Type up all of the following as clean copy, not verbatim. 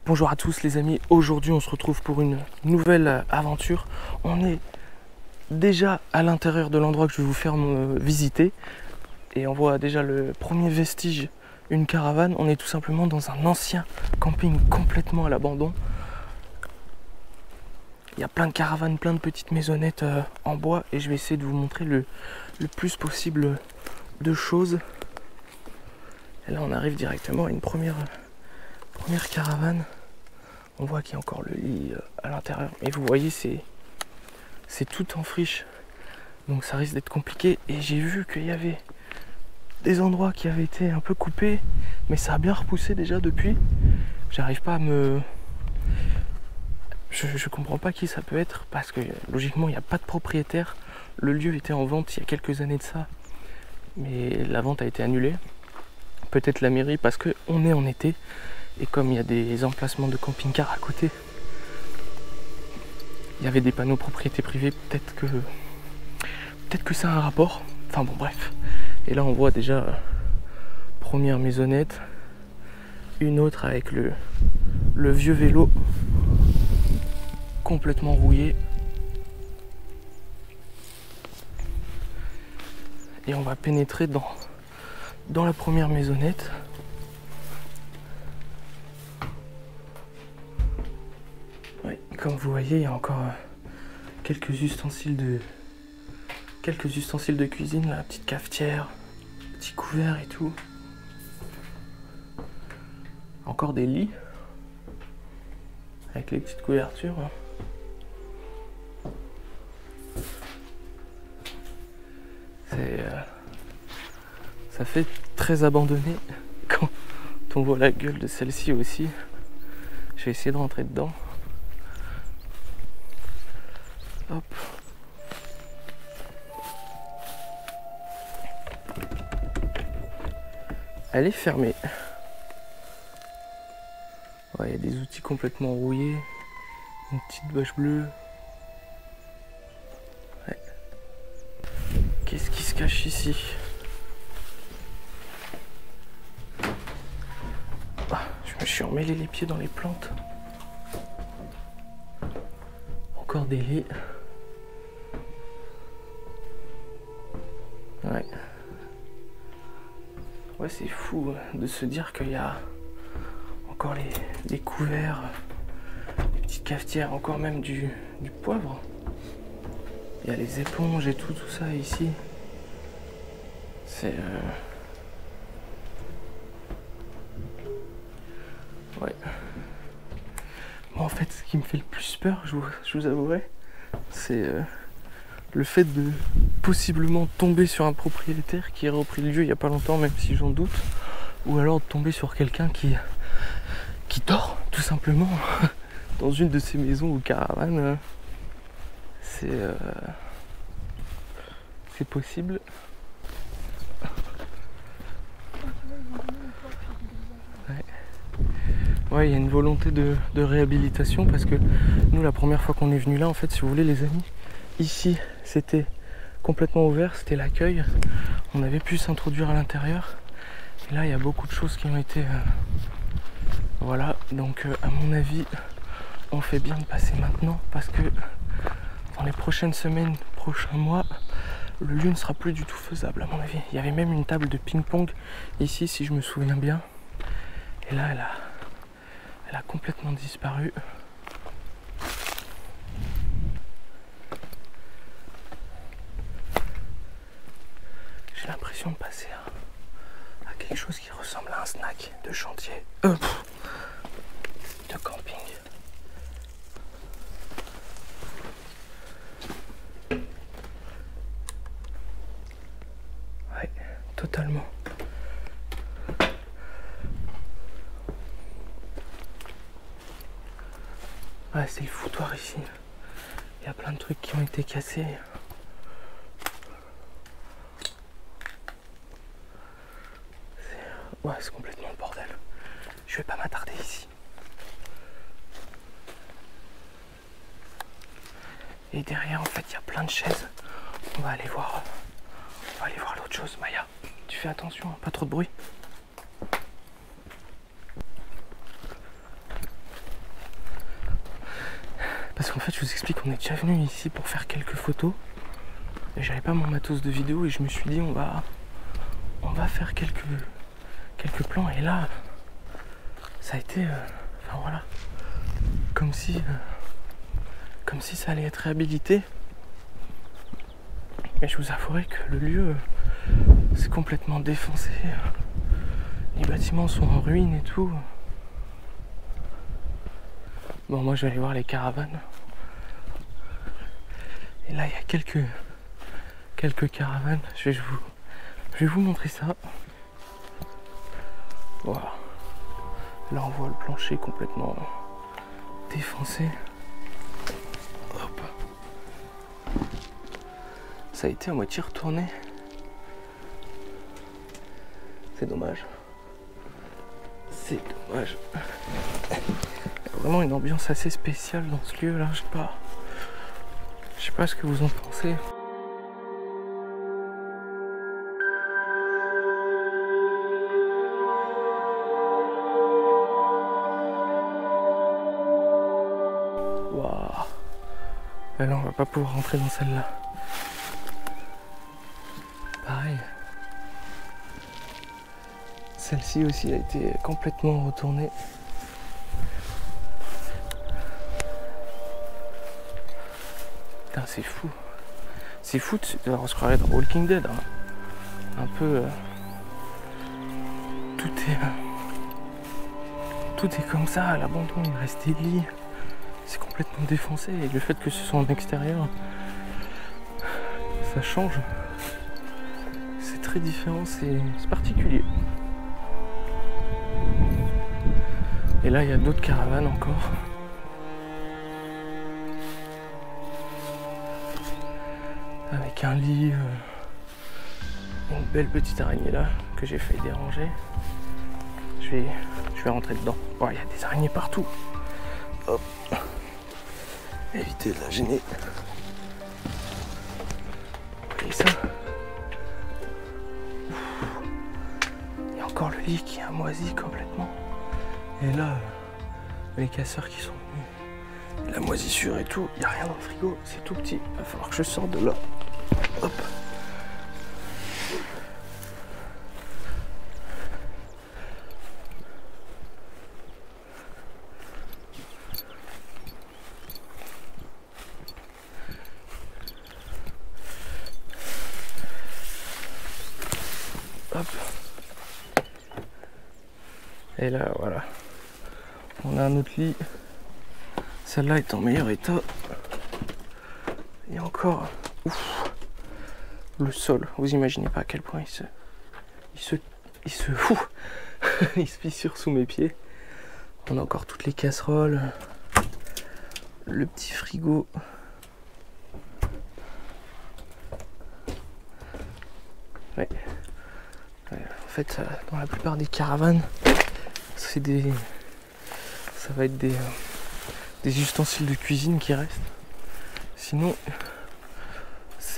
Bonjour à tous les amis, aujourd'hui on se retrouve pour une nouvelle aventure. On est déjà à l'intérieur de l'endroit que je vais vous faire visiter et on voit déjà le premier vestige, une caravane. On est tout simplement dans un ancien camping complètement à l'abandon. Il y a plein de caravanes, plein de petites maisonnettes en bois et je vais essayer de vous montrer le plus possible de choses. Et là on arrive directement à une première caravane. On voit qu'il y a encore le lit à l'intérieur. Et vous voyez, c'est tout en friche. Donc ça risque d'être compliqué. Et j'ai vu qu'il y avait des endroits qui avaient été un peu coupés. Mais ça a bien repoussé déjà depuis. J'arrive pas à me... Je comprends pas qui ça peut être. Parce que logiquement, il n'y a pas de propriétaire. Le lieu était en vente il y a quelques années de ça. Mais la vente a été annulée. Peut-être la mairie parce qu'on est en été. Et comme il y a des emplacements de camping-car à côté, il y avait des panneaux propriété privée, peut-être que ça a un rapport. Enfin bon, bref. Et là on voit déjà première maisonnette, une autre avec le vieux vélo complètement rouillé. Et on va pénétrer dans la première maisonnette. Comme vous voyez, il y a encore quelques ustensiles de cuisine, la petite cafetière, petit couvert et tout. Encore des lits avec les petites couvertures. Ça fait très abandonné quand on voit la gueule de celle-ci aussi. Je vais essayer de rentrer dedans. Hop. Elle est fermée. Ouais, il y a des outils complètement rouillés. Une petite bâche bleue. Ouais. Qu'est-ce qui se cache ici? Je me suis emmêlé les pieds dans les plantes. Encore des lits. Ouais, c'est fou de se dire qu'il y a encore les couverts, les petites cafetières, encore même du poivre. Il y a les éponges et tout ça ici. C'est... Ouais. Moi en fait, ce qui me fait le plus peur, je vous avouerai, c'est... le fait de possiblement tomber sur un propriétaire qui a repris le lieu il n'y a pas longtemps, même si j'en doute, ou alors de tomber sur quelqu'un qui dort tout simplement dans une de ces maisons ou caravanes. C'est possible. Ouais, il y a une volonté de réhabilitation parce que nous, la première fois qu'on est venu là, en fait, si vous voulez les amis, ici c'était complètement ouvert, c'était l'accueil, on avait pu s'introduire à l'intérieur et là il y a beaucoup de choses qui ont été voilà, donc à mon avis on fait bien de passer maintenant parce que dans les prochaines semaines, prochains mois, le lieu ne sera plus du tout faisable à mon avis. Il y avait même une table de ping-pong ici si je me souviens bien et là elle a complètement disparu. J'ai l'impression de passer à quelque chose qui ressemble à un snack de chantier. De camping. Ouais, totalement. Ouais, c'est le foutoir ici. Il y a plein de trucs qui ont été cassés. Ouais, c'est complètement le bordel. Je vais pas m'attarder ici. Et derrière, en fait, il y a plein de chaises. On va aller voir l'autre chose. Maya, tu fais attention, hein, pas trop de bruit. Parce qu'en fait, je vous explique, on est déjà venu ici pour faire quelques photos. Et j'avais pas mon matos de vidéo et je me suis dit, on va faire quelques plans. Et là, ça a été, enfin voilà, comme si ça allait être réhabilité. Et je vous avouerai que le lieu, c'est complètement défoncé. Les bâtiments sont en ruine et tout. Bon, moi je vais aller voir les caravanes. Et là, il y a quelques caravanes. Je vais vous montrer ça. Voilà. Là, on voit le plancher complètement défoncé. Hop. Ça a été à moitié retourné. C'est dommage. C'est dommage. Il y a vraiment une ambiance assez spéciale dans ce lieu là. Je sais pas ce que vous en pensez. Waouh. Et là on va pas pouvoir rentrer dans celle-là. Pareil. Celle-ci aussi a été complètement retournée. Putain, c'est fou. C'est fou, on se croirait dans Walking Dead. Hein. Un peu... tout est comme ça, à l'abandon, il reste des lits. C'est complètement défoncé. Et le fait que ce soit en extérieur, ça change. C'est très différent, c'est particulier. Et là, il y a d'autres caravanes encore. Avec un lit, une belle petite araignée là, que j'ai failli déranger. Je vais rentrer dedans. Oh, il y a des araignées partout. Hop. Éviter de la gêner. Vous voyez ça? Il y a encore le lit qui a moisi complètement. Et là, les casseurs qui sont venus, la moisissure et tout, il n'y a rien dans le frigo, c'est tout petit. Il va falloir que je sorte de là. Hop. Hop. Et là, voilà. On a un autre lit. Celle-là est en meilleur état. Et encore, ouf, le sol. Vous imaginez pas à quel point il se fissure sous mes pieds. On a encore toutes les casseroles, le petit frigo. Ouais. En fait, dans la plupart des caravanes, ça va être des ustensiles de cuisine qui restent. Sinon,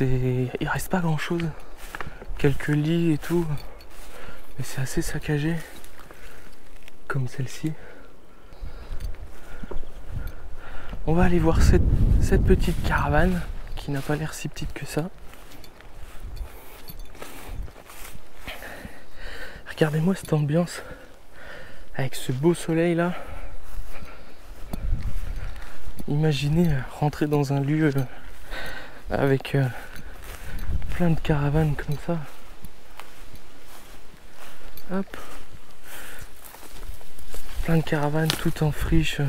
il reste pas grand chose. Quelques lits et tout, mais c'est assez saccagé, comme celle-ci. On va aller voir cette petite caravane qui n'a pas l'air si petite que ça. Regardez-moi cette ambiance avec ce beau soleil là. Imaginez rentrer dans un lieu avec plein de caravanes comme ça. Hop. Plein de caravanes tout en friche,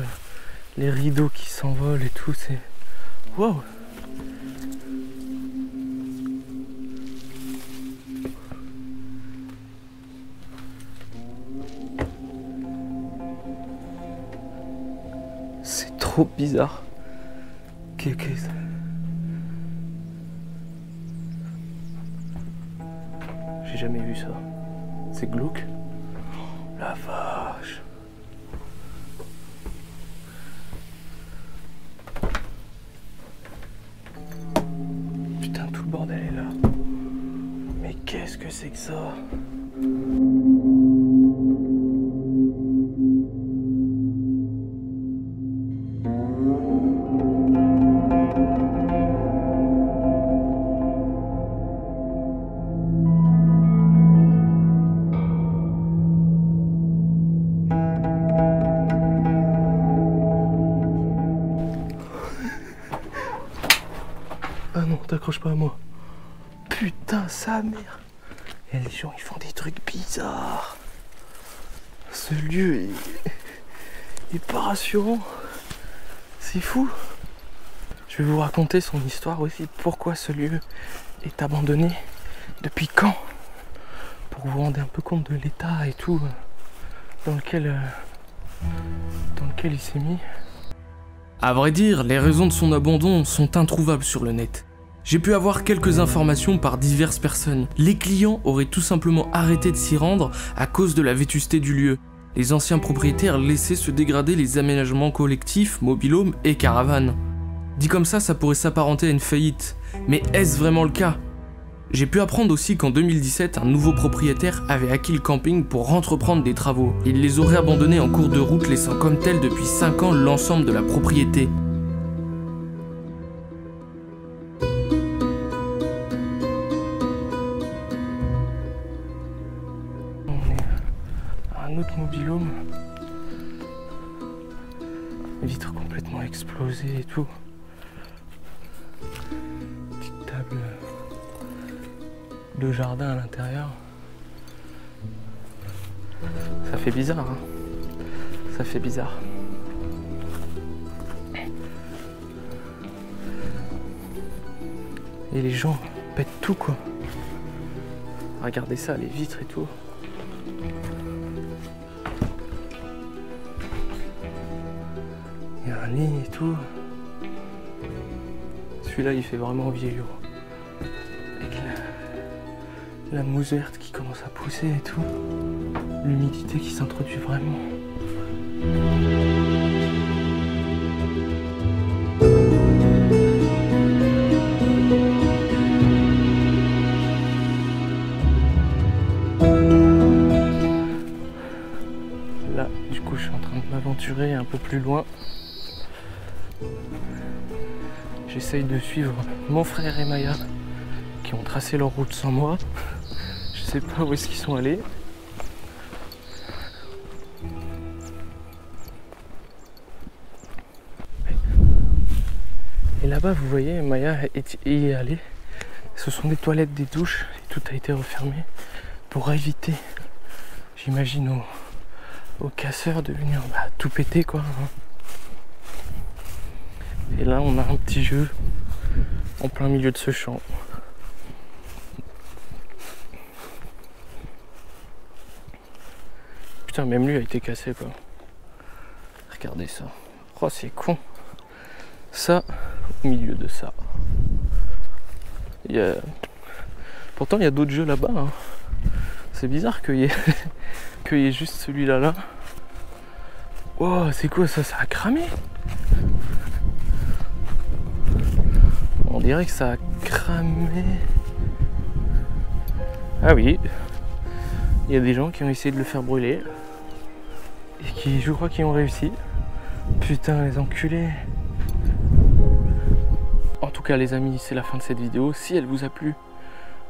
les rideaux qui s'envolent et tout, c'est... Wow. C'est trop bizarre. Qu'est-ce que c'est? J'ai jamais vu ça. C'est glauque. Oh, la vache. Putain, tout le bordel est là. Mais qu'est-ce que c'est que ça? t'accroches pas à moi. Putain, sa mère. Et les gens, ils font des trucs bizarres. Ce lieu est pas rassurant. C'est fou. Je vais vous raconter son histoire aussi. Pourquoi ce lieu est abandonné. Depuis quand. Pour vous rendre un peu compte de l'état et tout dans lequel il s'est mis. À vrai dire, les raisons de son abandon sont introuvables sur le net. J'ai pu avoir quelques informations par diverses personnes. Les clients auraient tout simplement arrêté de s'y rendre à cause de la vétusté du lieu. Les anciens propriétaires laissaient se dégrader les aménagements collectifs, mobil-homes et caravanes. Dit comme ça pourrait s'apparenter à une faillite. Mais est-ce vraiment le cas ? J'ai pu apprendre aussi qu'en 2017, un nouveau propriétaire avait acquis le camping pour entreprendre des travaux. Il les aurait abandonnés en cours de route, laissant comme tel depuis 5 ans l'ensemble de la propriété. On est à un autre mobil-home. Vitres complètement explosées et tout. Petite table de jardin à l'intérieur. Ça fait bizarre, hein. Ça fait bizarre. Et les gens pètent tout, quoi. Regardez ça, les vitres et tout. Il y a un lit et tout. Celui-là, il fait vraiment vieillot. Avec la mousse verte qui commence à pousser et tout. L'humidité qui s'introduit vraiment. Là, du coup, je suis en train de m'aventurer un peu plus loin. J'essaye de suivre mon frère et Maya qui ont tracé leur route sans moi. Je sais pas où est-ce qu'ils sont allés. Et là-bas, vous voyez, Maya y est allée. Ce sont des toilettes, des douches, et tout a été refermé pour éviter, j'imagine, aux casseurs de venir tout péter, quoi. Et là, on a un petit jeu en plein milieu de ce champ. Putain, même lui a été cassé, quoi. Regardez ça. Oh, c'est con. Ça, au milieu de ça. Pourtant, il y a d'autres jeux là-bas. Hein. C'est bizarre qu'il y ait juste celui-là. Là. Oh, c'est quoi ça? Ça a cramé? On dirait que ça a cramé. Ah oui. Il y a des gens qui ont essayé de le faire brûler. Et qui, je crois, qui ont réussi. Putain, les enculés. En tout cas, les amis, c'est la fin de cette vidéo. Si elle vous a plu,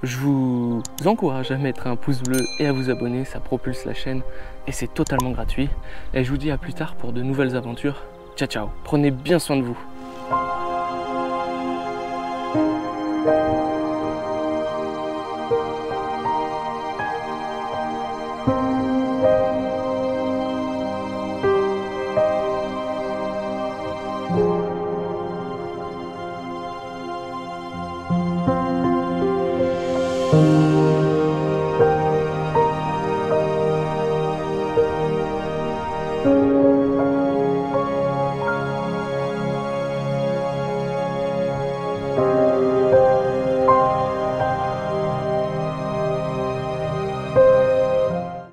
je vous encourage à mettre un pouce bleu et à vous abonner. Ça propulse la chaîne et c'est totalement gratuit. Et je vous dis à plus tard pour de nouvelles aventures. Ciao, ciao. Prenez bien soin de vous.